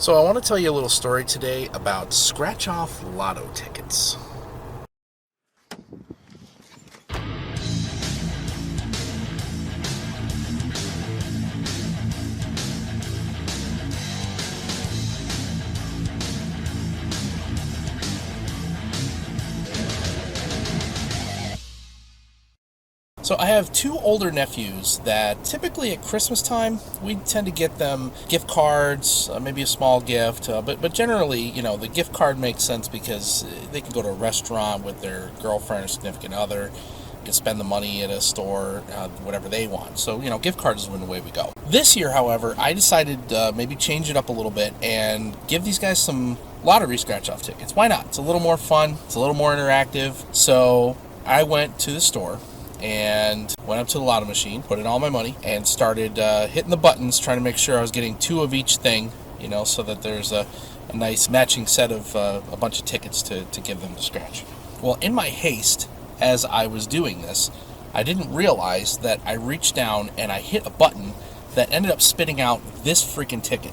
So, I want to tell you a little story today about scratch off lotto tickets. So, I have two older nephews that typically at Christmas time we tend to get them gift cards, maybe a small gift, but generally, the gift card makes sense because they can go to a restaurant with their girlfriend or significant other, can spend the money at a store, whatever they want. So, gift cards is the way we go. This year, however, I decided maybe change it up a little bit and give these guys some lottery scratch-off tickets. Why not? It's a little more fun. It's a little more interactive. So I went to the store and went up to the lotto machine, put in all my money, and started hitting the buttons, trying to make sure I was getting two of each thing, so that there's a nice matching set of a bunch of tickets to give them to scratch. Well, in my haste, as I was doing this, I didn't realize that I reached down and I hit a button that ended up spitting out this freaking ticket.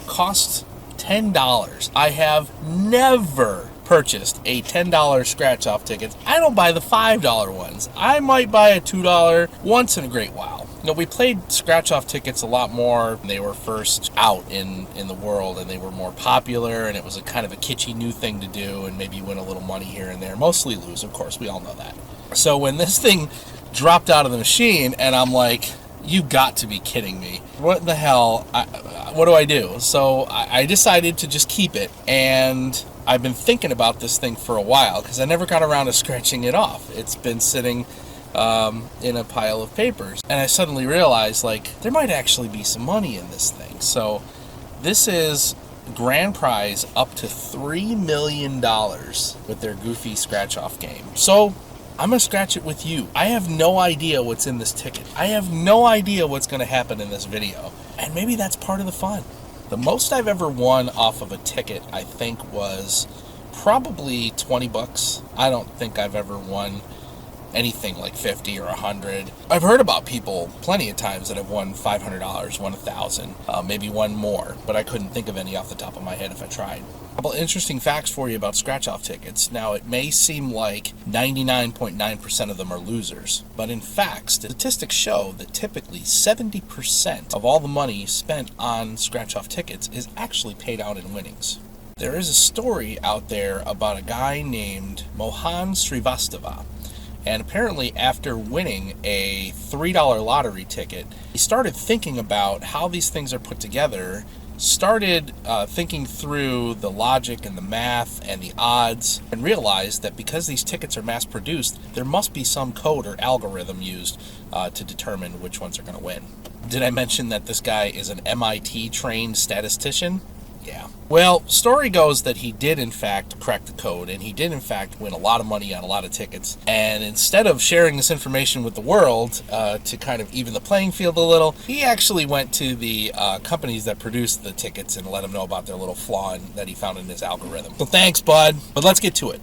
Cost $10. I have never purchased a $10 scratch off ticket. I don't buy the $5 ones. I might buy a $2 once in a great while. We played scratch off tickets a lot more when they were first out in the world, and they were more popular, and it was a kind of a kitschy new thing to do, and maybe win a little money here and there. Mostly lose, of course, we all know that. So when this thing dropped out of the machine, and I'm like, you got to be kidding me. What the hell? What do I do? So I decided to just keep it, and I've been thinking about this thing for a while because I never got around to scratching it off. It's been sitting in a pile of papers, and I suddenly realized, there might actually be some money in this thing. So this is grand prize up to $3 million with their goofy scratch off game. So I'm going to scratch it with you. I have no idea what's in this ticket. I have no idea what's going to happen in this video. And maybe that's part of the fun. The most I've ever won off of a ticket, I think, was probably $20. I don't think I've ever won anything like 50 or 100. I've heard about people plenty of times that have won $500, won 1,000, maybe won more, but I couldn't think of any off the top of my head if I tried. A couple interesting facts for you about scratch-off tickets. Now, it may seem like 99.9% of them are losers, but in fact, statistics show that typically 70% of all the money spent on scratch-off tickets is actually paid out in winnings. There is a story out there about a guy named Mohan Srivastava. And apparently after winning a $3 lottery ticket, he started thinking about how these things are put together, started thinking through the logic and the math and the odds, and realized that because these tickets are mass-produced, there must be some code or algorithm used to determine which ones are going to win. Did I mention that this guy is an MIT-trained statistician? Yeah. Well, story goes that he did in fact crack the code, and he did in fact win a lot of money on a lot of tickets. And instead of sharing this information with the world to kind of even the playing field a little, he actually went to the companies that produced the tickets and let them know about their little flaw that he found in his algorithm. So thanks, bud. But let's get to it.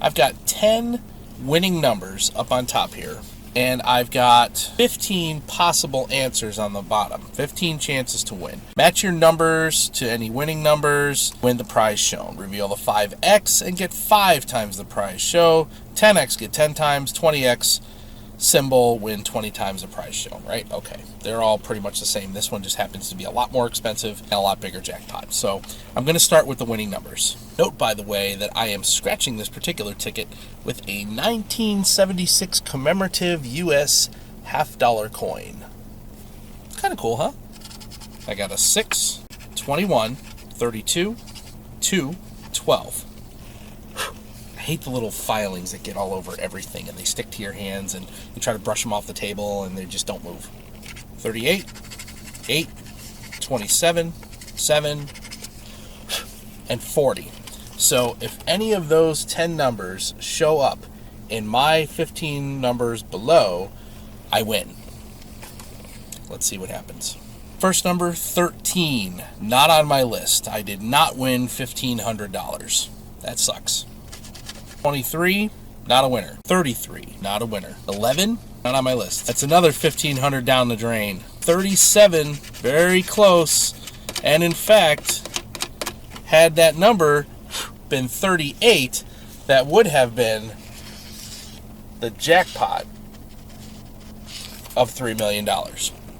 I've got 10 winning numbers up on top here, and I've got 15 possible answers on the bottom. 15 chances to win. Match your numbers to any winning numbers, win the prize shown. Reveal the 5x and get 5 times the prize shown. 10x, get 10 times. 20x symbol, win 20 times the prize shown, right? Okay, they're all pretty much the same. This one just happens to be a lot more expensive and a lot bigger jackpot. So I'm going to start with the winning numbers. Note, by the way, that I am scratching this particular ticket with a 1976 commemorative U.S. $50 coin. Kind of cool, huh? I got a 6, 21, 32, 2, 12. I hate the little filings that get all over everything, and they stick to your hands, and you try to brush them off the table, and they just don't move. 38, 8, 27, 7, and 40. So if any of those 10 numbers show up in my 15 numbers below, I win. Let's see what happens. First number, 13. Not on my list. I did not win $1,500. That sucks. 23, not a winner. 33, not a winner. 11, not on my list. That's another $1,500 down the drain. 37, very close. And in fact, Had that number been 38, that would have been the jackpot of $3 million.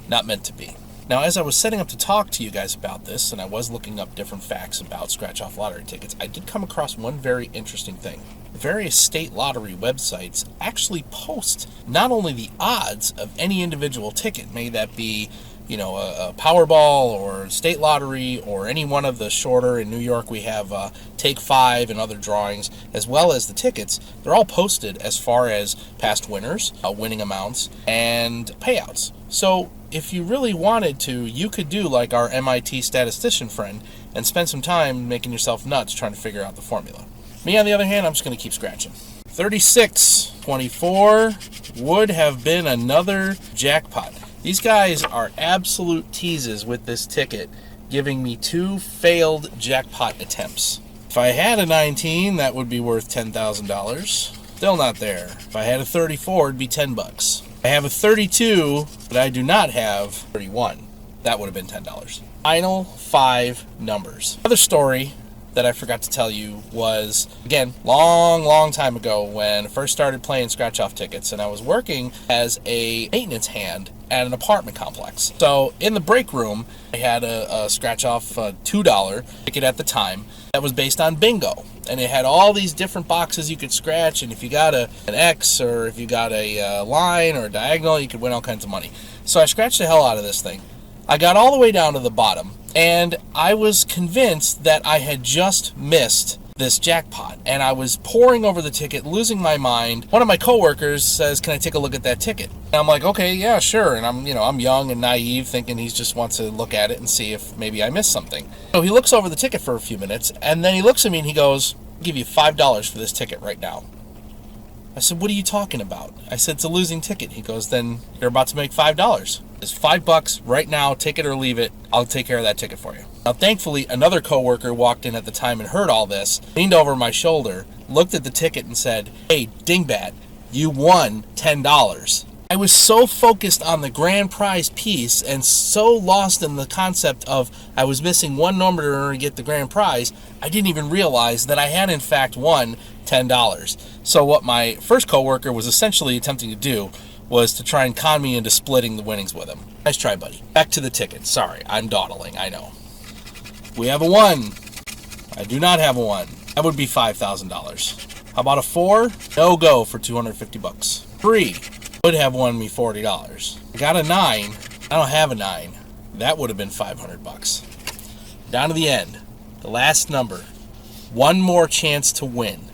Not meant to be. Now, as I was setting up to talk to you guys about this, and I was looking up different facts about scratch-off lottery tickets, I did come across one very interesting thing. Various state lottery websites actually post not only the odds of any individual ticket, may that be, a Powerball or state lottery or any one of the shorter. In New York we have Take 5 and other drawings, as well as the tickets. They're all posted as far as past winners, winning amounts, and payouts. So if you really wanted to, you could do like our MIT statistician friend and spend some time making yourself nuts trying to figure out the formula. Me, on the other hand, I'm just going to keep scratching. 3624 would have been another jackpot. These guys are absolute teases with this ticket, giving me 2 failed jackpot attempts. If I had a 19, that would be worth $10,000. Still not there. If I had a 34, it'd be $10. I have a 32, but I do not have 31. That would have been $10. Final 5 numbers. Another story that I forgot to tell you was, again, long time ago when I first started playing scratch-off tickets, and I was working as a maintenance hand at an apartment complex. So in the break room, I had a scratch-off $2 ticket at the time that was based on bingo. And it had all these different boxes you could scratch, and if you got an X or if you got a line or a diagonal, you could win all kinds of money. So I scratched the hell out of this thing. I got all the way down to the bottom, and I was convinced that I had just missed this jackpot, and I was poring over the ticket, losing my mind. One of my coworkers says, "Can I take a look at that ticket?" And I'm like, "Okay, yeah, sure." And I'm young and naive, thinking he just wants to look at it and see if maybe I missed something. So he looks over the ticket for a few minutes, and then he looks at me and he goes, "I'll give you $5 for this ticket right now." I said, "What are you talking about?" I said, "It's a losing ticket." He goes, "Then you're about to make $5. It's $5 right now, take it or leave it. I'll take care of that ticket for you." Now, thankfully, another coworker walked in at the time and heard all this, leaned over my shoulder, looked at the ticket and said, "Hey, dingbat, you won $10. I was so focused on the grand prize piece and so lost in the concept of I was missing one number in order to get the grand prize, I didn't even realize that I had in fact won $10. So what my first coworker was essentially attempting to do was to try and con me into splitting the winnings with him. Nice try, buddy. Back to the ticket. Sorry, I'm dawdling, I know. We have a 1. I do not have a 1. That would be $5,000. How about a 4? No go for $250. 3 would have won me $40. I got a 9. I don't have a 9. That would have been $500. Down to the end. The last number. One more chance to win.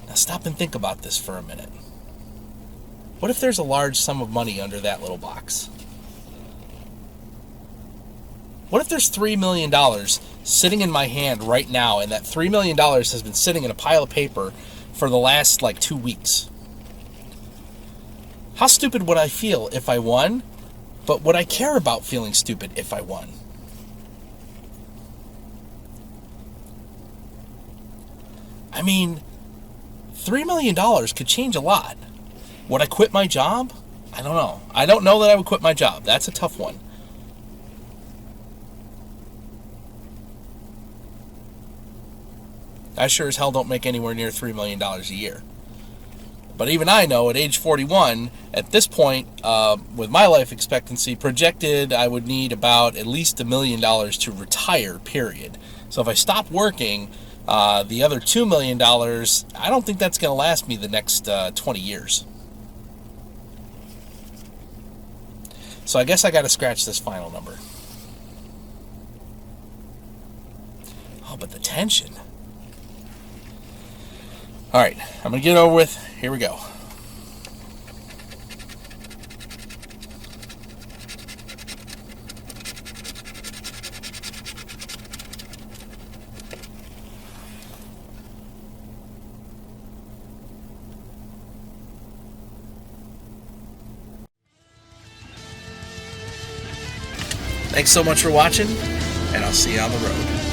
Now stop and think about this for a minute. What if there's a large sum of money under that little box? What if there's $3 million sitting in my hand right now, and that $3 million has been sitting in a pile of paper for the last 2 weeks? How stupid would I feel if I won? But would I care about feeling stupid if I won? I mean, $3 million could change a lot. Would I quit my job? I don't know. I don't know that I would quit my job. That's a tough one. I sure as hell don't make anywhere near $3 million a year. But even I know at age 41, at this point, with my life expectancy projected, I would need about at least $1 million to retire, period. So if I stop working, the other $2 million, I don't think that's going to last me the next 20 years. So I guess I got to scratch this final number. Oh, but the tension. All right, I'm going to get it over with. Here we go. Thanks so much for watching, and I'll see you on the road.